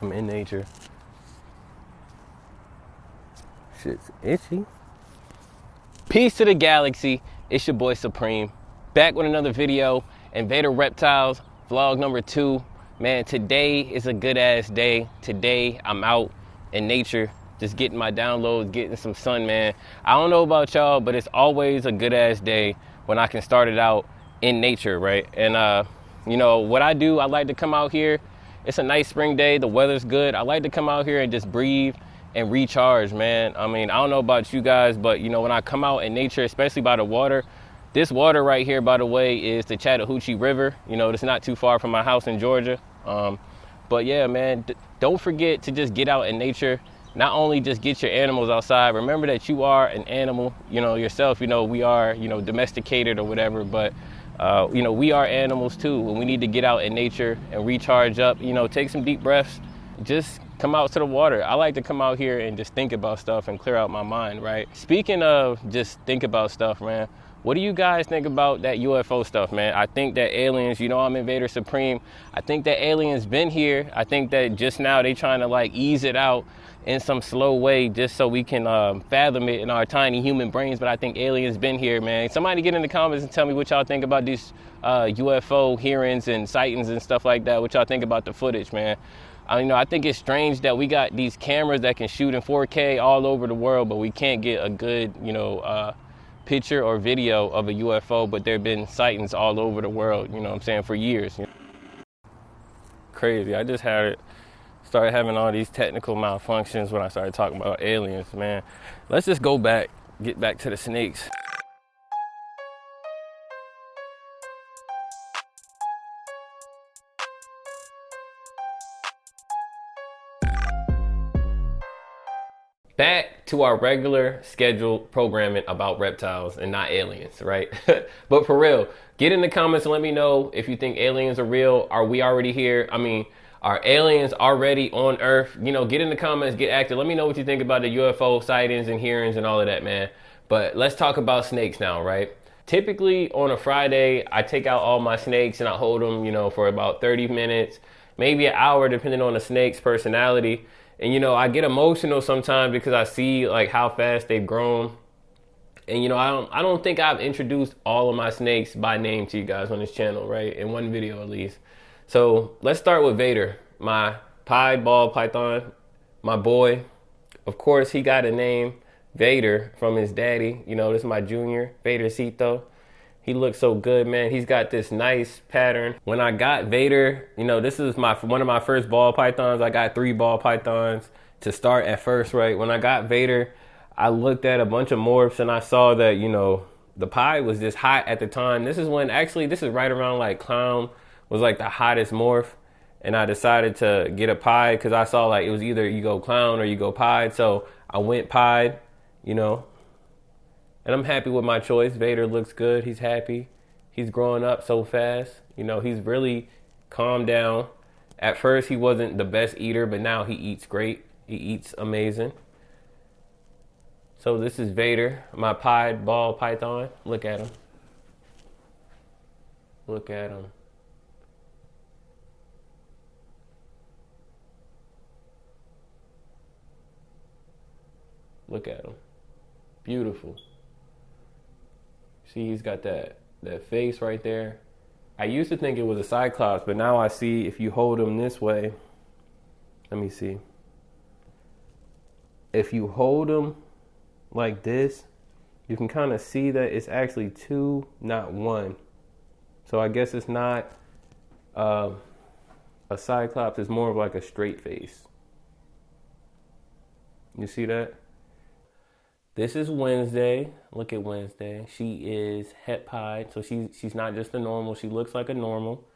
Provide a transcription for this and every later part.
I'm in nature. Shit's itchy. Peace to the galaxy. It's your boy Supreme. Back with another video. Invader Reptiles, vlog number 2. Man, today is a good ass day. Today I'm out in nature, just getting my downloads, getting some sun, man. I don't know about y'all, but it's always a good ass day when I can start it out in nature, right? And you know what I do, I like to come out here. It's a nice spring day, the weather's good. I like to come out here and just breathe and recharge, man. I mean, I don't know about you guys, but you know, when I come out in nature, especially by the water, this water right here, by the way, is the Chattahoochee River. You know, it's not too far from my house in Georgia. But yeah, man, don't forget to just get out in nature. Not only just get your animals outside, remember that you are an animal, you know, yourself. You know, we are, you know, domesticated or whatever, but you know, we are animals too, and we need to get out in nature and recharge up. You know, take some deep breaths, just come out to the water. I like to come out here and just think about stuff and clear out my mind, right? Speaking of just think about stuff, man, what do you guys think about that UFO stuff, man? I think that aliens, you know, I'm Invader Supreme. I think that aliens been here. I think that just now they trying to like ease it out in some slow way just so we can fathom it in our tiny human brains. But I think aliens been here, man. Somebody get in the comments and tell me what y'all think about these UFO hearings and sightings and stuff like that. What y'all think about the footage, man? You know, I think it's strange that we got these cameras that can shoot in 4K all over the world, but we can't get a good, you know, picture or video of a UFO, but there have been sightings all over the world, you know what I'm saying, for years. You know? Crazy. I just started having all these technical malfunctions when I started talking about aliens, man. Let's just get back to the snakes. Back to our regular scheduled programming about reptiles and not aliens, right? But for real, get in the comments and let me know if you think aliens are real. Are we already here? I mean, are aliens already on Earth? You know, get in the comments, get active. Let me know what you think about the UFO sightings and hearings and all of that, man. But let's talk about snakes now, right? Typically on a Friday, I take out all my snakes and I hold them, you know, for about 30 minutes, maybe an hour, depending on the snake's personality. And, you know, I get emotional sometimes because I see like how fast they've grown. And, you know, I don't think I've introduced all of my snakes by name to you guys on this channel, right? In one video at least. So let's start with Vader, my pied ball python, my boy. Of course, he got a name, Vader, from his daddy. You know, this is my junior, Vadercito. He looks so good, man. He's got this nice pattern. When I got Vader, you know, this is one of my first ball pythons. I got 3 ball pythons to start at first, right? When I got Vader, I looked at a bunch of morphs and I saw that, you know, the pied was just hot at the time. This is right around like clown was like the hottest morph. And I decided to get a pied because I saw like it was either you go clown or you go pied. So I went pied, you know. And I'm happy with my choice. Vader looks good. He's happy. He's growing up so fast. You know, he's really calmed down. At first, he wasn't the best eater, but now he eats great. He eats amazing. So this is Vader, my pied ball python. Look at him. Look at him. Look at him. Beautiful. See, he's got that face right there. I used to think it was a cyclops, but now I see if you hold him this way, let me see. If you hold him like this, you can kind of see that it's actually 2, not 1. So I guess it's not a cyclops, it's more of like a straight face. You see that? This is Wednesday. Look at Wednesday. She is Hetpie, so she's not just a normal. She looks like a normal.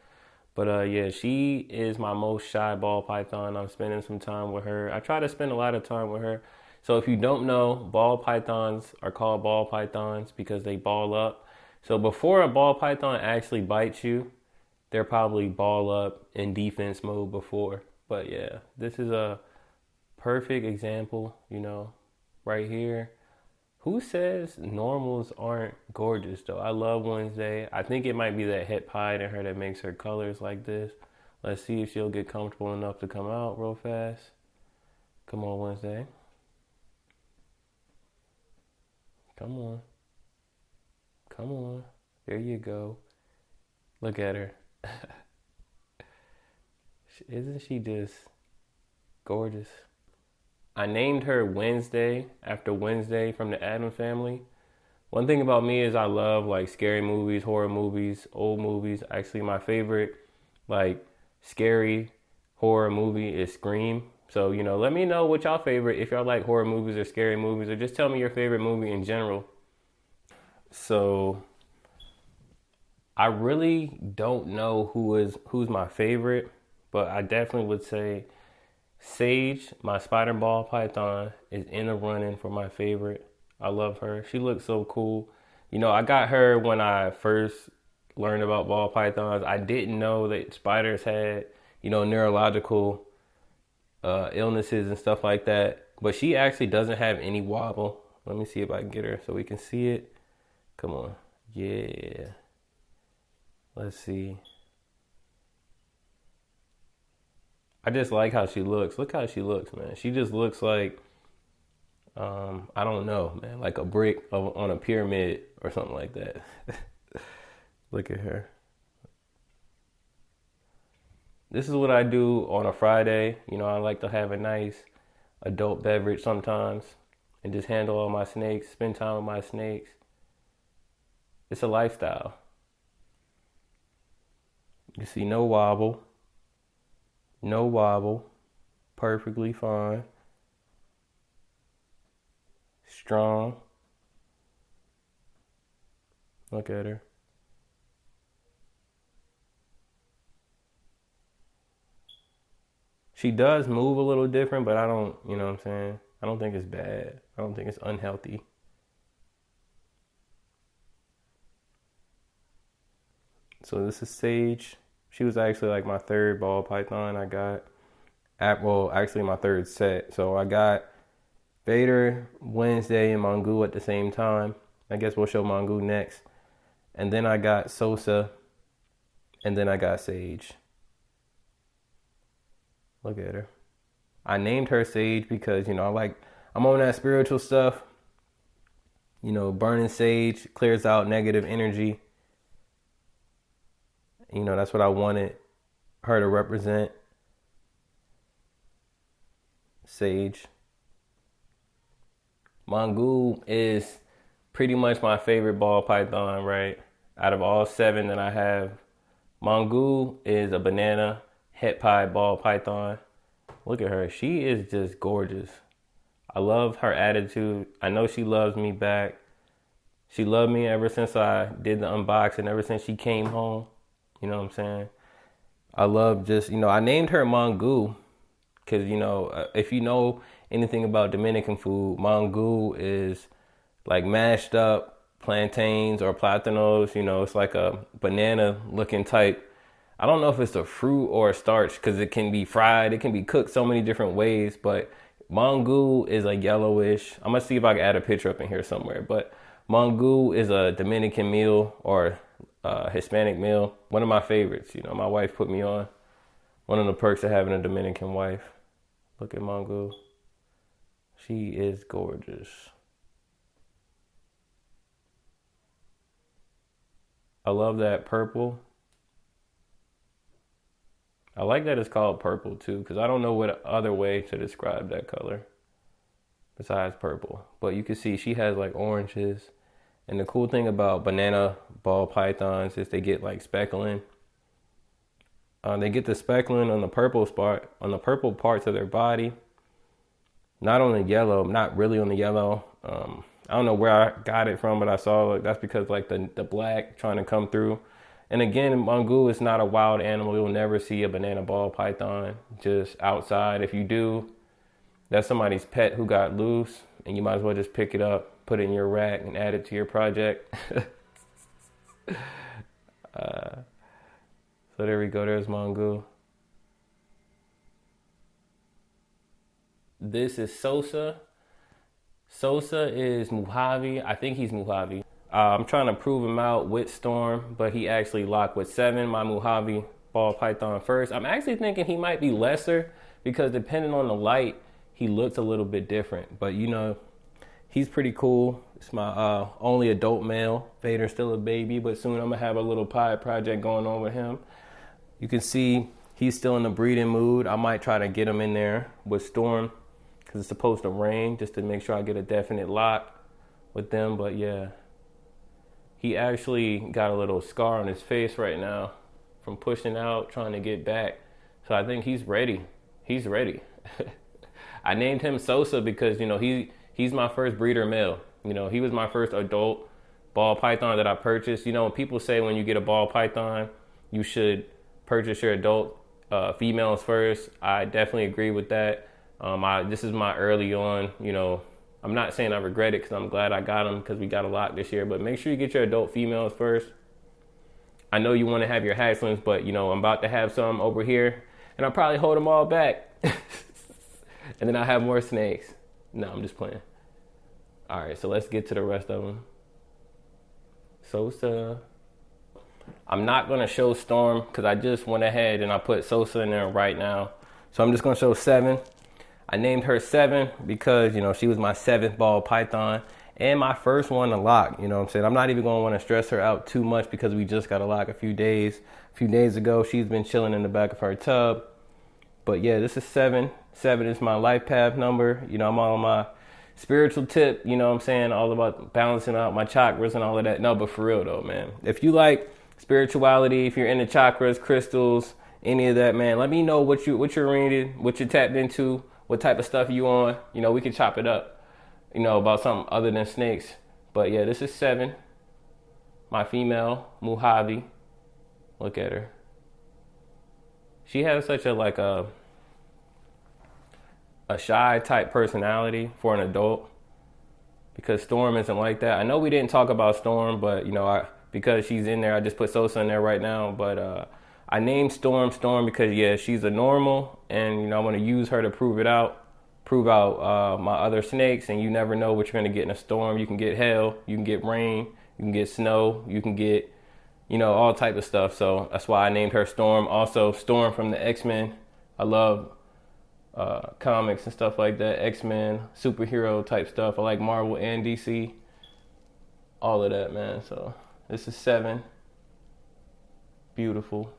But yeah, she is my most shy ball python. I'm spending some time with her. I try to spend a lot of time with her. So if you don't know, ball pythons are called ball pythons because they ball up. So before a ball python actually bites you, they're probably ball up in defense mode before. But yeah, this is a perfect example, you know, right here. Who says normals aren't gorgeous though? I love Wednesday. I think it might be that Hetpie in her that makes her colors like this. Let's see if she'll get comfortable enough to come out real fast. Come on, Wednesday. Come on. Come on. There you go. Look at her. Isn't she just gorgeous? I named her Wednesday after Wednesday from the Addams Family. One thing about me is I love like scary movies, horror movies, old movies. Actually, my favorite like scary horror movie is Scream. So, you know, let me know what y'all favorite, if y'all like horror movies or scary movies, or just tell me your favorite movie in general. So I really don't know who's my favorite, but I definitely would say Sage, my spider ball python, is in the running for my favorite. I love her. She looks so cool. You know, I got her when I first learned about ball pythons. I didn't know that spiders had, you know, neurological illnesses and stuff like that. But she actually doesn't have any wobble. Let me see if I can get her so we can see it. Come on. Yeah. Let's see. I just like how she looks. Look how she looks, man. She just looks like, I don't know, man, like a brick on a pyramid or something like that. Look at her. This is what I do on a Friday. You know, I like to have a nice adult beverage sometimes and just handle all my snakes, spend time with my snakes. It's a lifestyle. You see, no wobble. No wobble. Perfectly fine. Strong. Look at her. She does move a little different, but I don't, you know what I'm saying? I don't think it's bad. I don't think it's unhealthy. So this is Sage. She was actually like my third ball python I got. Well, actually my third set. So I got Vader, Wednesday, and Mongu at the same time. I guess we'll show Mongu next. And then I got Sosa. And then I got Sage. Look at her. I named her Sage because, you know, I'm on that spiritual stuff. You know, burning sage clears out negative energy. You know, that's what I wanted her to represent. Sage. Mongu is pretty much my favorite ball python, right? Out of all 7 that I have, Mongu is a banana Hetpie ball python. Look at her. She is just gorgeous. I love her attitude. I know she loves me back. She loved me ever since I did the unboxing, ever since she came home. You know what I'm saying? I love just, you know, I named her Mongu because, you know, if you know anything about Dominican food, Mongu is like mashed up plantains or platanos. You know, it's like a banana looking type. I don't know if it's a fruit or a starch because it can be fried. It can be cooked so many different ways. But Mongu is a yellowish. I'm going to see if I can add a picture up in here somewhere. But Mongu is a Dominican meal or Hispanic meal. One of my favorites. You know, my wife put me on. One of the perks of having a Dominican wife. Look at Mongu. She is gorgeous. I love that purple. I like that it's called purple too, because I don't know what other way to describe that color besides purple. But you can see she has like oranges. And the cool thing about banana ball pythons is they get like speckling. They get the speckling on the purple spot, on the purple parts of their body. Not on the yellow, not really on the yellow. I don't know where I got it from, but I saw like that's because like the black trying to come through. And again, Mongu is not a wild animal. You'll never see a banana ball python just outside. If you do, that's somebody's pet who got loose, and you might as well just pick it up, put it in your rack, and add it to your project. So there we go. There's Mongu. This is Sosa. Sosa is Mojave. I think he's Mojave. I'm trying to prove him out with Storm, but he actually locked with 7. My Mojave ball python first. I'm actually thinking he might be lesser because depending on the light, he looks a little bit different. But you know, he's pretty cool. It's my only adult male. Vader's still a baby, but soon I'm gonna have a little pie project going on with him. You can see he's still in the breeding mood. I might try to get him in there with Storm because it's supposed to rain, just to make sure I get a definite lock with them. But yeah, he actually got a little scar on his face right now from pushing out, trying to get back. So I think he's ready. He's ready. I named him Sosa because, you know, he's my first breeder male. You know, he was my first adult ball python that I purchased. You know, when people say when you get a ball python, you should purchase your adult females first. I definitely agree with that. This is my early on, you know, I'm not saying I regret it because I'm glad I got them because we got a lot this year, but make sure you get your adult females first. I know you want to have your hatchlings, but you know, I'm about to have some over here and I'll probably hold them all back. And then I'll have more snakes. No, I'm just playing. All right, so let's get to the rest of them. Sosa. I'm not going to show Storm because I just went ahead and I put Sosa in there right now. So I'm just going to show 7. I named her 7 because, you know, she was my 7th ball python and my first one to lock. You know what I'm saying? I'm not even going to want to stress her out too much because we just got a lock a few days ago. She's been chilling in the back of her tub. But yeah, this is 7. 7 is my life path number. You know, I'm on my spiritual tip, you know what I'm saying? All about balancing out my chakras and all of that. No, but for real though, man. If you like spirituality, if you're into chakras, crystals, any of that, man, let me know what you're reading, what you're tapped into, what type of stuff you on. You know, we can chop it up, you know, about something other than snakes. But yeah, this is 7. My female, Mojave. Look at her. She has such a shy type personality for an adult because Storm isn't like that. I know we didn't talk about Storm, but you know, because she's in there, I just put Sosa in there right now. But I named Storm because yeah, she's a normal, and you know, I want to use her to prove out my other snakes. And you never know what you're gonna get in a storm. You can get hail, you can get rain, you can get snow, you can get, you know, all type of stuff. So that's why I named her Storm. Also, Storm from the X-Men. I love comics and stuff like that, X-Men, superhero type stuff. I like Marvel and DC, all of that, man. So this is 7. Beautiful.